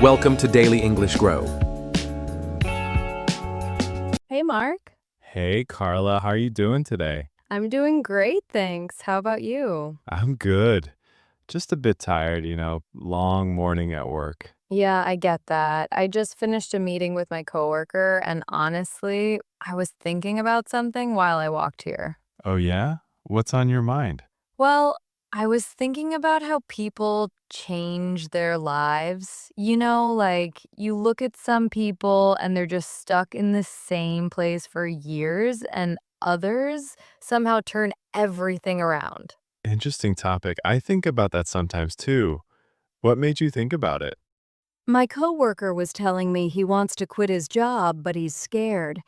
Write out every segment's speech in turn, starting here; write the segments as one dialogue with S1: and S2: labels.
S1: Welcome to Daily English Grow.
S2: Hey, Mark.
S3: Hey, Carla, how are you doing today?
S2: I'm doing great, thanks. How about you?
S3: I'm good. Just a bit tired, long morning at work.
S2: Yeah, I get that. I just finished a meeting with my coworker, and honestly, I was thinking about something while I walked here.
S3: Oh, yeah? What's on your mind?
S2: Well, I was thinking about how people change their lives. Like you look at some people and they're just stuck in the same place for years, and others somehow turn everything around.
S3: Interesting topic. I think about that sometimes too. What made you think about it?
S2: My coworker was telling me he wants to quit his job, but he's scared.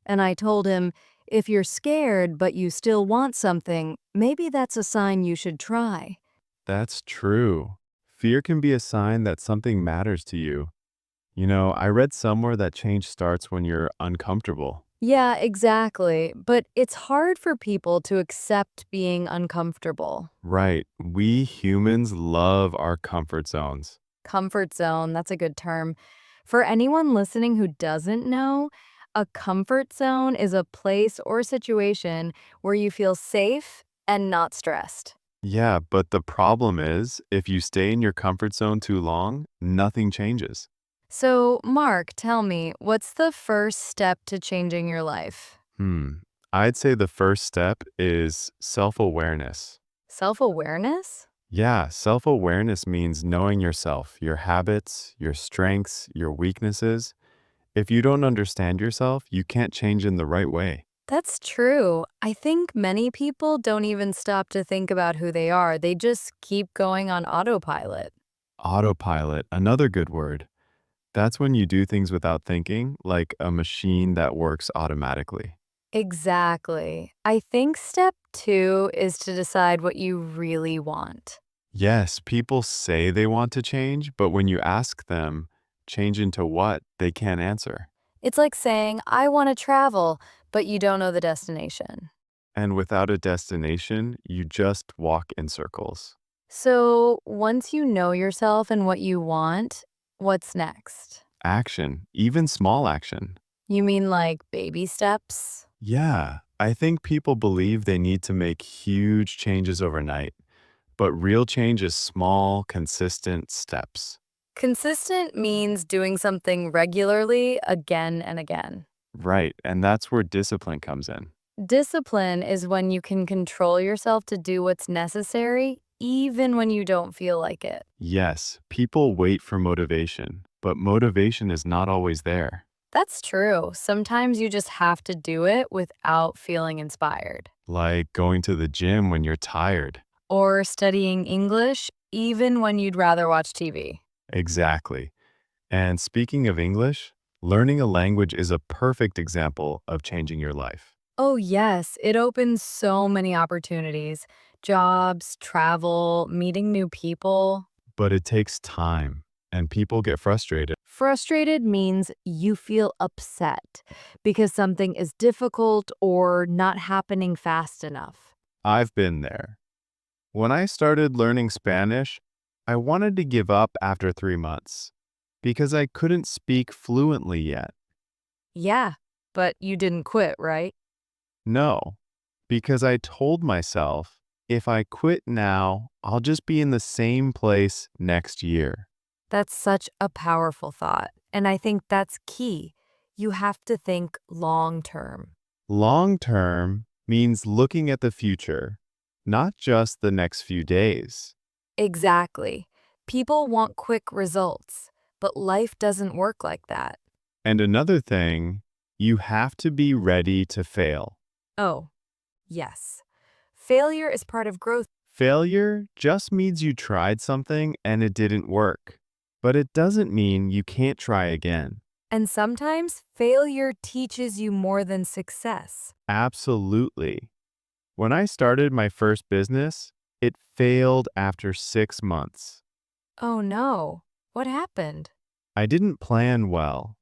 S2: And I told him, if you're scared but you still want something, maybe that's a sign you should try.
S3: That's true. Fear can be a sign that something matters to you. I read somewhere that change starts when you're uncomfortable.
S2: Yeah, exactly. But it's hard for people to accept being uncomfortable.
S3: Right. We humans love our comfort zones.
S2: Comfort zone, that's a good term. For anyone listening who doesn't know, a comfort zone is a place or situation where you feel safe and not stressed.
S3: Yeah, but the problem is, if you stay in your comfort zone too long, nothing changes.
S2: So, Mark, tell me, what's the first step to changing your life?
S3: Hmm. I'd say the first step is self-awareness.
S2: Self-awareness?
S3: Yeah, self-awareness means knowing yourself, your habits, your strengths, your weaknesses. If you don't understand yourself, you can't change in the right way.
S2: That's true. I think many people don't even stop to think about who they are. They just keep going on autopilot.
S3: Autopilot, another good word. That's when you do things without thinking, like a machine that works automatically.
S2: Exactly. I think step two is to decide what you really want.
S3: Yes, people say they want to change, but when you ask them, change into what, they can't answer.
S2: It's like saying, I want to travel, but you don't know the destination.
S3: And without a destination, you just walk in circles.
S2: So once you know yourself and what you want, what's next?
S3: Action, even small action.
S2: You mean like baby steps?
S3: Yeah, I think people believe they need to make huge changes overnight, but real change is small, consistent steps.
S2: Consistent means doing something regularly again and again.
S3: Right, and that's where discipline comes in.
S2: Discipline is when you can control yourself to do what's necessary, even when you don't feel like it.
S3: Yes, people wait for motivation, but motivation is not always there.
S2: That's true. Sometimes you just have to do it without feeling inspired.
S3: Like going to the gym when you're tired.
S2: Or studying English, even when you'd rather watch TV.
S3: Exactly. And speaking of English, learning a language is a perfect example of changing your life.
S2: Oh, yes, it opens so many opportunities jobs, travel, meeting new people.
S3: But it takes time, and people get frustrated.
S2: Frustrated means you feel upset because something is difficult or not happening fast enough.
S3: I've been there. When I started learning Spanish, I wanted to give up after 3 months because I couldn't speak fluently yet.
S2: Yeah, but you didn't quit, right?
S3: No, because I told myself if I quit now, I'll just be in the same place next year.
S2: That's such a powerful thought. And I think that's key. You have to think long term.
S3: Long term means looking at the future, not just the next few days.
S2: Exactly. People want quick results, but life doesn't work like that.
S3: And another thing, you have to be ready to fail.
S2: Oh, yes. Failure is part of growth.
S3: Failure just means you tried something and it didn't work, but it doesn't mean you can't try again.
S2: And sometimes failure teaches you more than success.
S3: Absolutely. When I started my first business, it failed after 6 months.
S2: Oh no. What happened?
S3: I didn't plan well.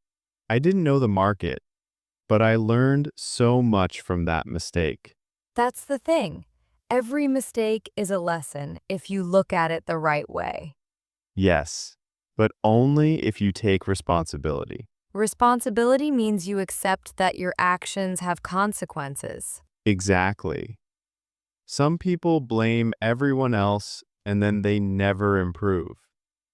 S3: I didn't know the market, but I learned so much from that mistake.
S2: That's the thing. Every mistake is a lesson if you look at it the right way.
S3: Yes, but only if you take responsibility.
S2: Responsibility means you accept that your actions have consequences.
S3: Exactly. Some people blame everyone else and then they never improve.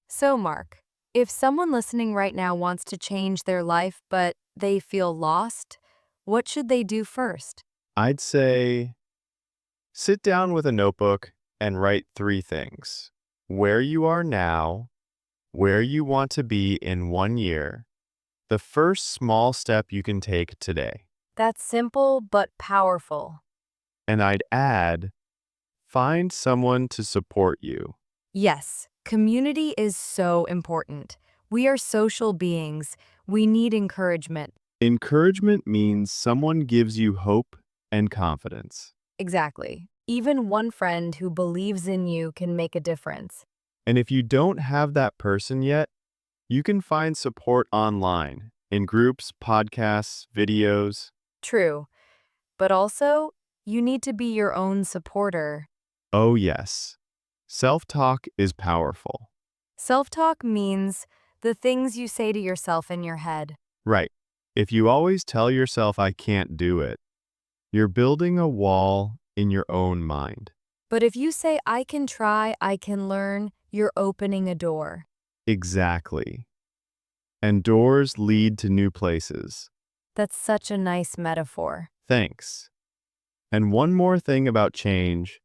S2: So, Mark, if someone listening right now wants to change their life but they feel lost, what should they do first?
S3: I'd say sit down with a notebook and write 3 things: where you are now, where you want to be in 1 year, the first small step you can take today.
S2: That's simple but powerful.
S3: And I'd add, find someone to support you.
S2: Yes, community is so important. We are social beings. We need encouragement.
S3: Encouragement means someone gives you hope and confidence.
S2: Exactly. Even one friend who believes in you can make a difference.
S3: And if you don't have that person yet, you can find support online in groups, podcasts, videos.
S2: True. But also, you need to be your own supporter.
S3: Oh, yes. Self-talk is powerful.
S2: Self-talk means the things you say to yourself in your head.
S3: Right. If you always tell yourself, I can't do it, you're building a wall in your own mind.
S2: But if you say, I can try, I can learn, you're opening a door.
S3: Exactly. And doors lead to new places.
S2: That's such a nice metaphor.
S3: Thanks. And one more thing about change,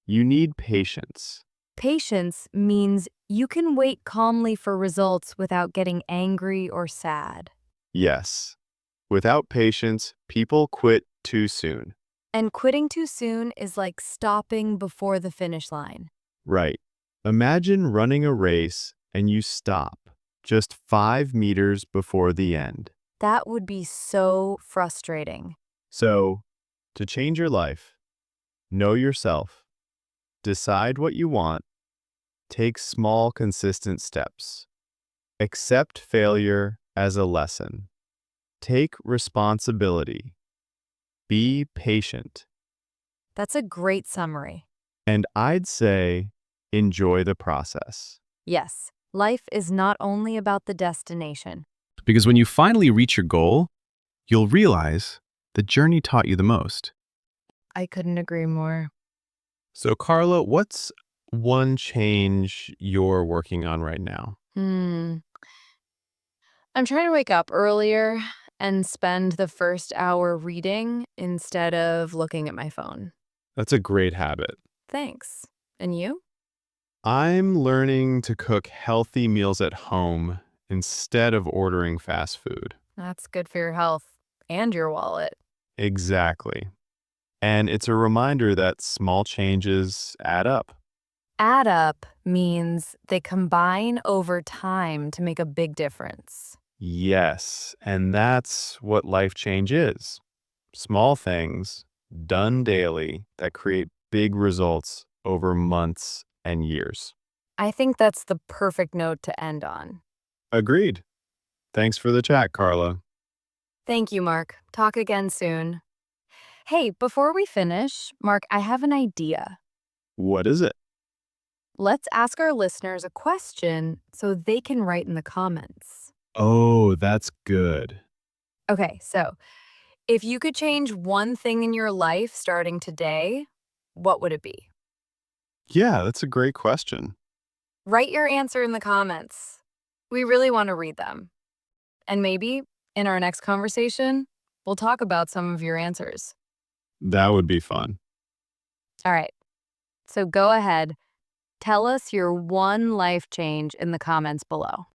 S3: you need patience.
S2: Patience means you can wait calmly for results without getting angry or sad.
S3: Yes. Without patience, people quit too soon.
S2: And quitting too soon is like stopping before the finish line.
S3: Right. Imagine running a race and you stop just 5 meters before the end.
S2: That would be so frustrating.
S3: So, to change your life, know yourself, decide what you want, take small, consistent steps, accept failure as a lesson, take responsibility, be patient,
S2: That's a great summary.
S3: and I'd say enjoy the process.
S2: Yes, life is not only about the destination.
S1: Because when you finally reach your goal, you'll realize the journey taught you the most.
S2: I couldn't agree more.
S3: So, Carla, what's one change you're working on right now?
S2: I'm trying to wake up earlier and spend the first hour reading instead of looking at my phone.
S3: That's a great habit.
S2: Thanks. And you?
S3: I'm learning to cook healthy meals at home instead of ordering fast food.
S2: That's good for your health and your wallet.
S3: Exactly. And it's a reminder that small changes add up.
S2: Add up means they combine over time to make a big difference.
S3: Yes, and that's what life change is. Small things done daily that create big results over months and years.
S2: I think that's the perfect note to end on.
S3: Agreed. Thanks for the chat, Carla.
S2: Thank you, Mark. Talk again soon. Hey, before we finish, Mark, I have an idea.
S3: What is it?
S2: Let's ask our listeners a question so they can write in the comments.
S3: Oh, that's good.
S2: Okay, so if you could change one thing in your life starting today, what would it be?
S3: Yeah, that's a great question.
S2: Write your answer in the comments. We really want to read them. And maybe in our next conversation, we'll talk about some of your answers.
S3: That would be fun.
S2: All right, so go ahead. Tell us your one life change in the comments below.